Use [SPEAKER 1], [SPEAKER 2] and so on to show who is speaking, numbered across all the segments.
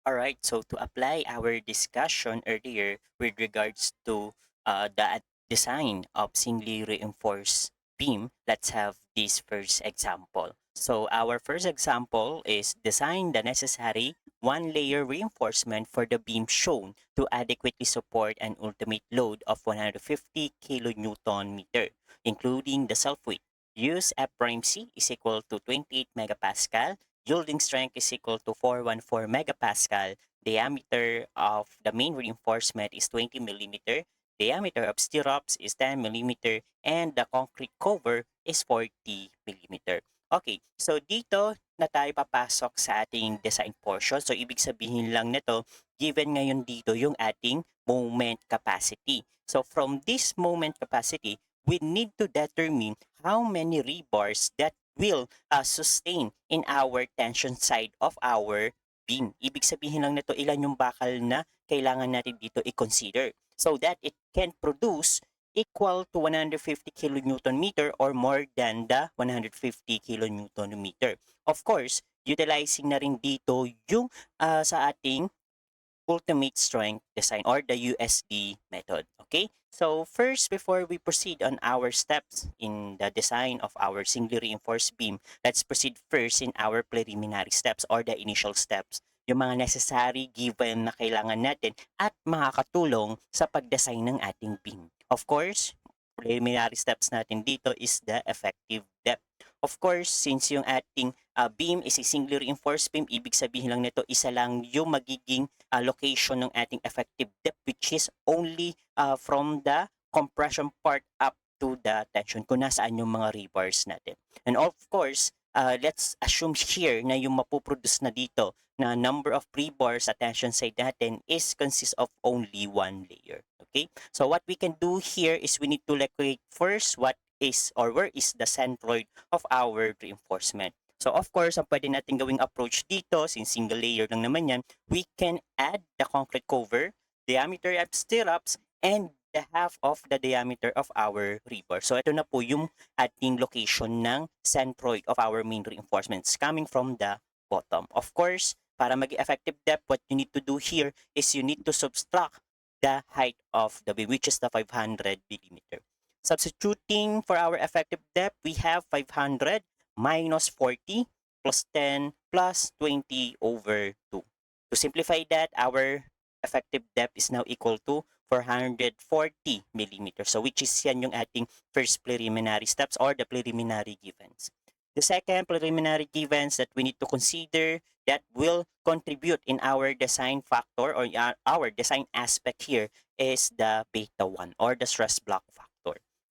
[SPEAKER 1] Alright, so to apply our discussion earlier with regards to the design of singly reinforced beam, let's have this first example. So our first example is design the necessary one-layer reinforcement for the beam shown to adequately support an ultimate load of 150 kilonewton meter, including the self-weight. Use F prime C is equal to 28 megapascal. Yielding strength is equal to 414 megapascal. Diameter of the main reinforcement is 20 millimeter. Diameter of stirrups is 10 millimeter. And the concrete cover is 40 millimeter. Okay, so dito na tayo papasok sa ating design portion. So ibig sabihin lang nito, given ngayon dito yung ating moment capacity. So from this moment capacity, we need to determine how many rebars that will sustain in our tension side of our beam. Ibig sabihin lang nito ilan yung bakal na kailangan natin dito i-consider so that it can produce equal to 150 kilonewton meter or more than the 150 kilonewton meter. Of course, utilizing na rin dito yung sa ating ultimate strength design or the USD method. Okay? So first, before we proceed on our steps in the design of our singly reinforced beam, let's proceed first in our preliminary steps or the initial steps. Yung mga necessary given na kailangan natin at makakatulong sa pag-design ng ating beam. Of course, preliminary steps natin dito is the effective depth. Of course, since yung ating beam is a singly reinforced beam, ibig sabihin lang nito isa lang yung magiging location ng ating effective depth which is only from the compression part up to the tension kung nasaan yung mga rebars natin. And of course, let's assume here na yung mapuproduce na dito na number of rebars sa tension side natin is consists of only one layer. Okay? So what we can do here is we need to locate first what is or where is the centroid of our reinforcement. So of course, ang pwede natin gawing approach dito, since single layer lang naman yan, we can add the concrete cover, diameter of stirrups, and the half of the diameter of our rebar. So ito na po yung ating location ng centroid of our main reinforcements coming from the bottom. Of course, para maging effective depth, what you need to do here is you need to subtract the height of the beam, which is the 500 millimeter. Substituting for our effective depth, we have 500 minus 40 plus 10 plus 20 over 2. To simplify that, our effective depth is now equal to 440 millimeters. So which is yan yung ating first preliminary steps or the preliminary givens. The second preliminary givens that we need to consider that will contribute in our design factor or our design aspect here is the beta 1 or the stress block factor.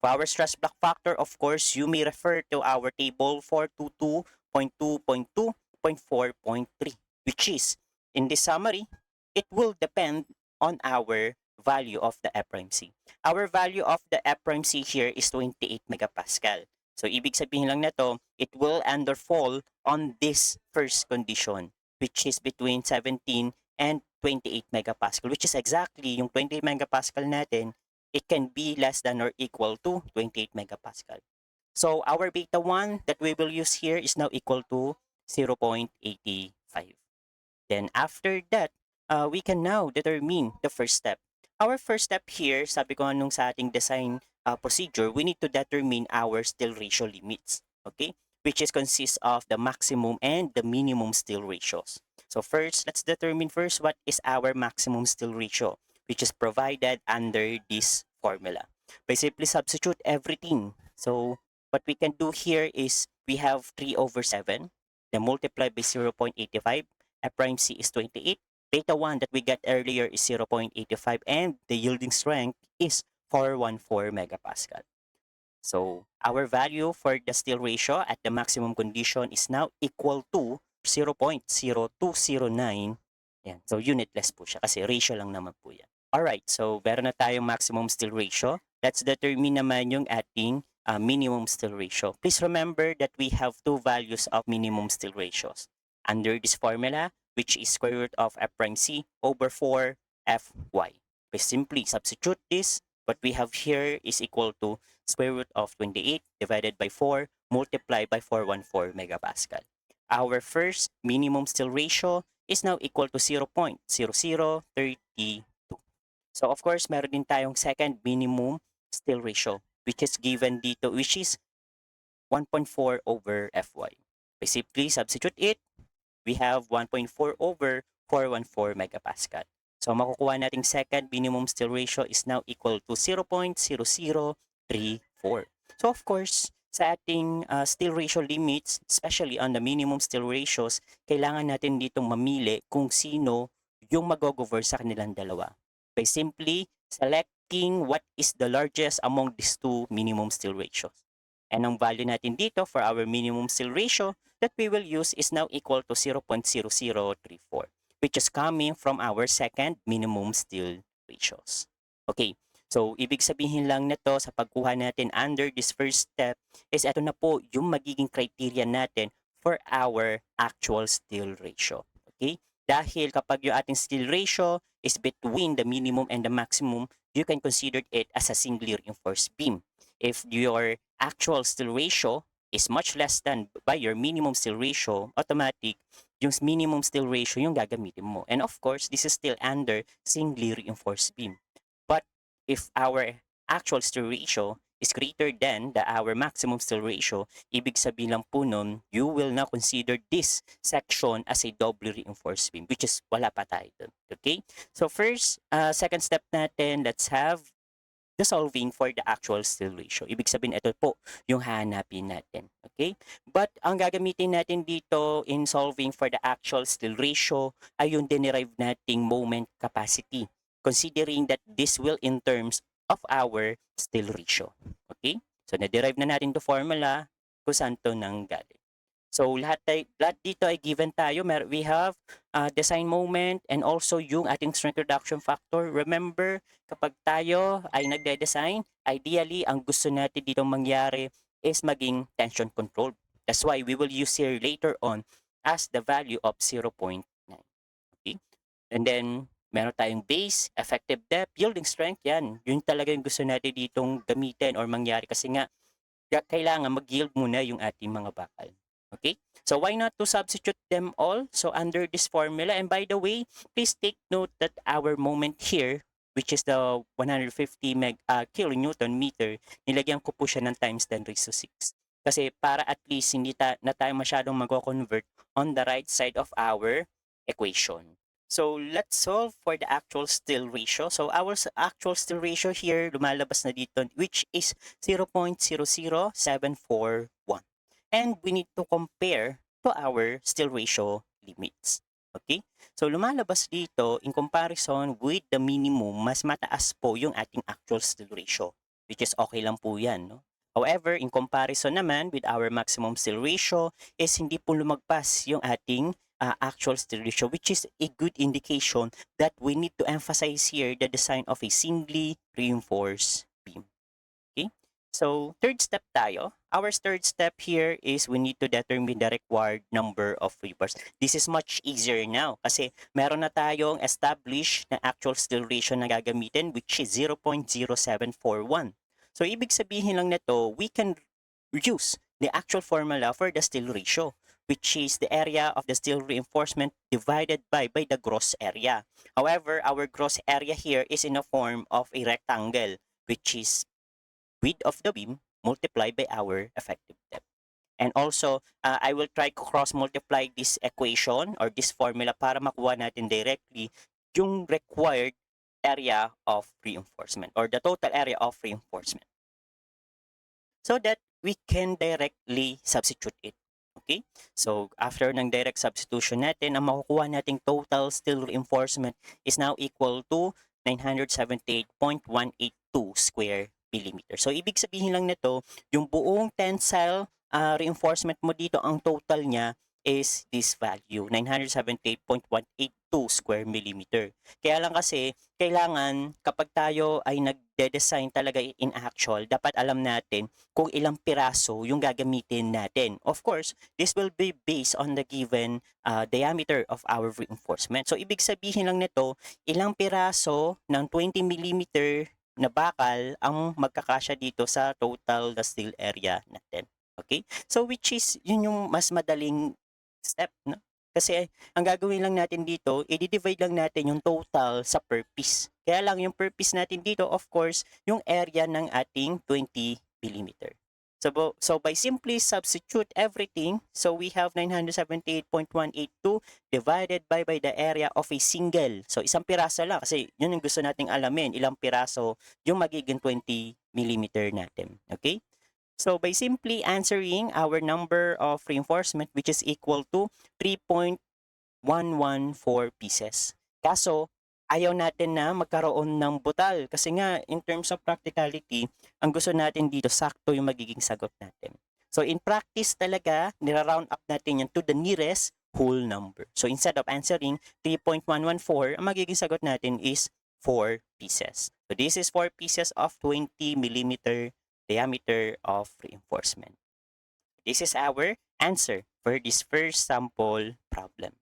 [SPEAKER 1] For our stress block factor, of course, you may refer to our table 422.2.2.4.3, which is, in this summary, it will depend on our value of the F prime C. Our value of the F prime C here is 28 megapascal. So, ibig sabihin lang nito, it will underfall on this first condition, which is between 17 and 28 megapascal, which is exactly yung 28 megapascal natin it can be less than or equal to 28 megapascal. So our beta 1 that we will use here is now equal to 0.85. Then after that, we can now determine the first step. Our first step here, sabi ko nung sa ating design procedure, we need to determine our still ratio limits. Okay? Which is consists of the maximum and the minimum still ratios. So first, let's determine first what is our maximum still ratio, which is provided under this formula. By simply substitute everything. So what we can do here is we have 3 over 7, then multiply by 0.85. F prime C is 28. Beta 1 that we got earlier is 0.85 and the yielding strength is 414 megapascal. So our value for the still ratio at the maximum condition is now equal to 0.0209. Yan. So unitless po siya kasi ratio lang naman po yan. Alright, so meron na tayong maximum still ratio. Let's determine naman yung ating minimum still ratio. Please remember that we have two values of minimum still ratios. Under this formula, which is square root of f prime c over 4 fy. We simply substitute this. What we have here is equal to square root of 28 divided by 4 multiplied by 414 megapascal. Our first minimum still ratio is now equal to 0.0032. So of course, meron din tayong second minimum steel ratio which is given dito, which is 1.4 over Fy. We simply substitute it, we have 1.4 over 414 megapascal. So makukuha nating second minimum steel ratio is now equal to 0.0034. So of course, sa ating steel ratio limits, especially on the minimum steel ratios, kailangan natin ditong mamili kung sino yung mag-go-over sa kanilang dalawa. By simply selecting what is the largest among these two minimum steel ratios. And ang value natin dito for our minimum steel ratio that we will use is now equal to 0.0034, which is coming from our second minimum steel ratios. Okay, so ibig sabihin lang nito sa pagkuha natin under this first step is ito na po yung magiging criteria natin for our actual steel ratio. Okay, dahil kapag yung ating steel ratio is between the minimum and the maximum, you can consider it as a singly reinforced beam. If your actual steel ratio is much less than by your minimum steel ratio, automatic, yung minimum steel ratio yung gagamitin mo. And of course, this is still under singly reinforced beam. But if our actual steel ratio is greater than our maximum steel ratio, ibig sabihin lang po nun, you will now consider this section as a doubly reinforced beam, which is wala pa tayo dun. Okay? So first, second step natin, let's have the solving for the actual steel ratio. Ibig sabihin, ito po yung hanapin natin. Okay? But ang gagamitin natin dito in solving for the actual steel ratio ay yung dinerive nating moment capacity. Considering that this will in terms of our steel ratio. Okay? So, na-derive na natin to formula kung saan to nanggaling. So, lahat dito ay given tayo. We have design moment and also yung ating strength reduction factor. Remember, kapag tayo ay nagde-design, ideally, ang gusto natin dito mangyari is maging tension control. That's why we will use here later on as the value of 0.9. Okay? And then, meron tayong base, effective depth, yielding strength. Yan. Yun talaga yung gusto natin ditong gamitin or mangyari kasi nga, kailangan mag-yield muna yung ating mga bakal. Okay? So why not to substitute them all? So under this formula, and by the way, please take note that our moment here, which is the 150 kilonewton meter, nilagyan ko po siya ng times 10 raised to 6. Kasi para at least hindi na tayo masyadong mag-convert on the right side of our equation. So let's solve for the actual steel ratio. So our actual steel ratio here, lumalabas na dito, which is 0.00741. And we need to compare to our steel ratio limits. Okay? So lumalabas dito, in comparison with the minimum, mas mataas po yung ating actual steel ratio, which is okay lang po yan. No? However, in comparison naman with our maximum steel ratio, is hindi po lumagpas yung ating actual steel ratio, which is a good indication that we need to emphasize here the design of a singly reinforced beam. Okay? So, third step tayo. Our third step here is we need to determine the required number of rebars. This is much easier now kasi meron na tayong established na actual steel ratio na gagamitin, which is 0.0741. So, ibig sabihin lang nito, we can use the actual formula for the steel ratio, which is the area of the steel reinforcement divided by the gross area. However, our gross area here is in a form of a rectangle, which is width of the beam multiplied by our effective depth. And also, I will try to cross-multiply this equation or this formula para makuha natin directly yung required area of reinforcement or the total area of reinforcement. So that we can directly substitute it. Okay? So, after ng direct substitution natin, ang makukuha nating total steel reinforcement is now equal to 978.182 square millimeter. So, ibig sabihin lang nito, yung buong tensile reinforcement mo dito, ang total niya is this value, 978.182 square millimeter. Kaya lang kasi, kailangan kapag tayo ay nagde-design talaga in actual, dapat alam natin kung ilang piraso yung gagamitin natin. Of course, this will be based on the given diameter of our reinforcement. So, ibig sabihin lang nito, ilang piraso ng 20 mm na bakal ang magkakasya dito sa total the steel area natin. Okay? So, which is, yun yung mas madaling step, no? Kasi ang gagawin lang natin dito, i-divide lang natin yung total sa per piece. Kaya lang yung per piece natin dito, of course, yung area ng ating 20 millimeter. So by simply substitute everything, so we have 978.182 divided by the area of a single. So isang piraso lang kasi yun yung gusto nating alamin, ilang piraso yung magiging 20 millimeter natin. Okay? So by simply answering our number of reinforcement which is equal to 3.114 pieces. Kaso, ayaw natin na magkaroon ng butal kasi nga in terms of practicality, ang gusto natin dito sakto yung magiging sagot natin. So in practice talaga, nira-round up natin yan to the nearest whole number. So instead of answering 3.114, ang magiging sagot natin is 4 pieces. So this is 4 pieces of 20 millimeter diameter of reinforcement. This is our answer for this first sample problem.